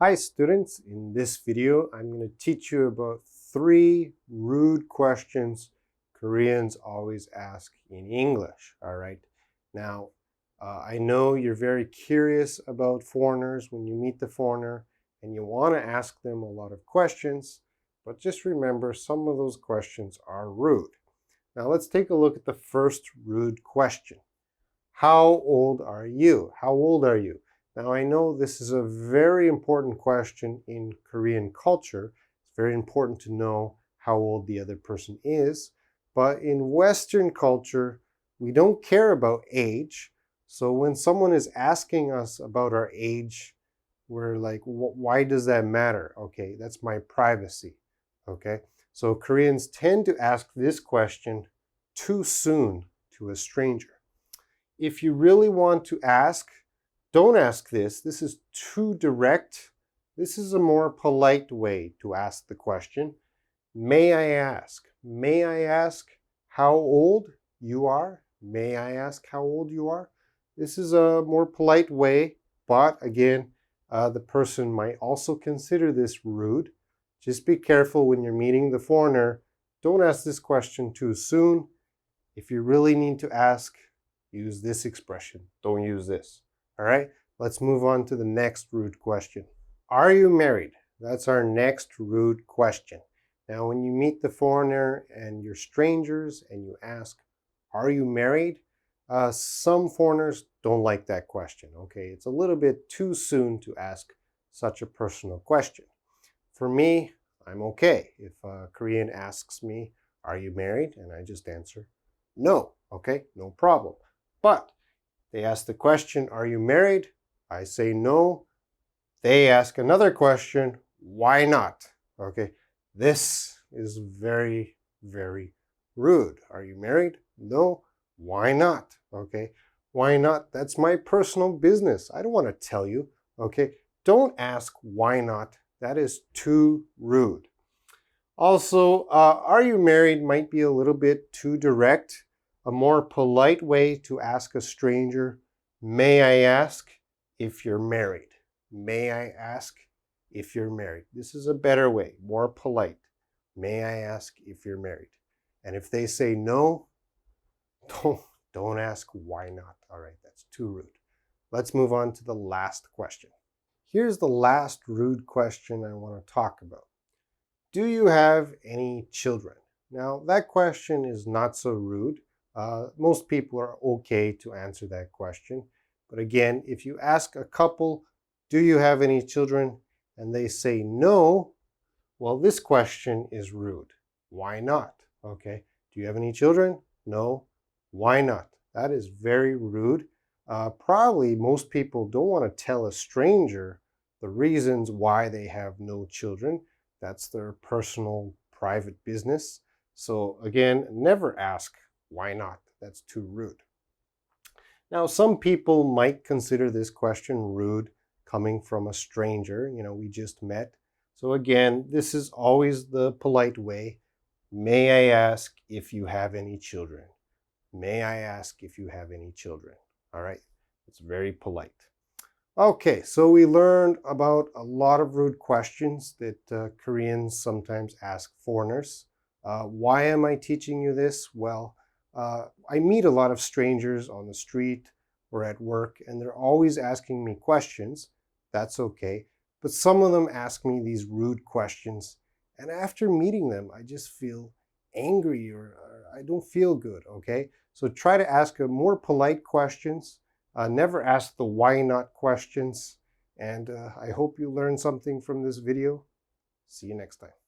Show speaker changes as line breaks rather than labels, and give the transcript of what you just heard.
Hi students, in this video I'm going to teach you about 3 rude questions Koreans always ask in English. Alright, now I know you're very curious about foreigners when you meet the foreigner and you want to ask them a lot of questions, but just remember some of those questions are rude. Now let's take a look at the first rude question. How old are you? How old are you? Now, I know this is a very important question in Korean culture. It's very important to know how old the other person is. But in Western culture, we don't care about age. So when someone is asking us about our age, we're like, why does that matter? Okay, that's my privacy. Okay, so Koreans tend to ask this question too soon to a stranger. If you really want to ask, don't ask this. This is too direct. This is a more polite way to ask the question. May I ask? May I ask how old you are? May I ask how old you are? This is a more polite way, but again, the person might also consider this rude. Just be careful when you're meeting the foreigner. Don't ask this question too soon. If you really need to ask, use this expression. Don't use this. All right, let's move on to the next rude question. Are you married? That's our next rude question. Now, when you meet the foreigner and you're strangers and you ask, are you married? Some foreigners don't like that question, okay? It's a little bit too soon to ask such a personal question. For me, I'm okay if a Korean asks me, are you married? And I just answer, no, okay, no problem. But they ask the question, are you married? I say no. They ask another question, why not? Okay, this is very, very rude. Are you married? No. Why not? Okay, why not? That's my personal business. I don't want to tell you. Okay, don't ask why not. That is too rude. Also, are you married might be a little bit too direct. A more polite way to ask a stranger, may I ask if you're married? May I ask if you're married? This is a better way, more polite. May I ask if you're married? And if they say no, don't ask why not. All right, that's too rude. Let's move on to the last question. Here's the last rude question I want to talk about. Do you have any children? Now, that question is not so rude. Most people are okay to answer that question. But again, if you ask a couple, do you have any children? And they say no, well, this question is rude. Why not? Okay, do you have any children? No. Why not? That is very rude. Probably most people don't want to tell a stranger the reasons why they have no children. That's their personal, private business. So again, never ask why not. That's too rude. Now, some people might consider this question rude coming from a stranger, we just met. So again, this is always the polite way. May I ask if you have any children? May I ask if you have any children? All right, it's very polite. Okay, so we learned about a lot of rude questions that Koreans sometimes ask foreigners. Why am I teaching you this? Well, I meet a lot of strangers on the street or at work, and they're always asking me questions. That's okay. But some of them ask me these rude questions, and after meeting them, I just feel angry or I don't feel good, okay? So try to ask a more polite questions. Never ask the why not questions. And I hope you learned something from this video. See you next time.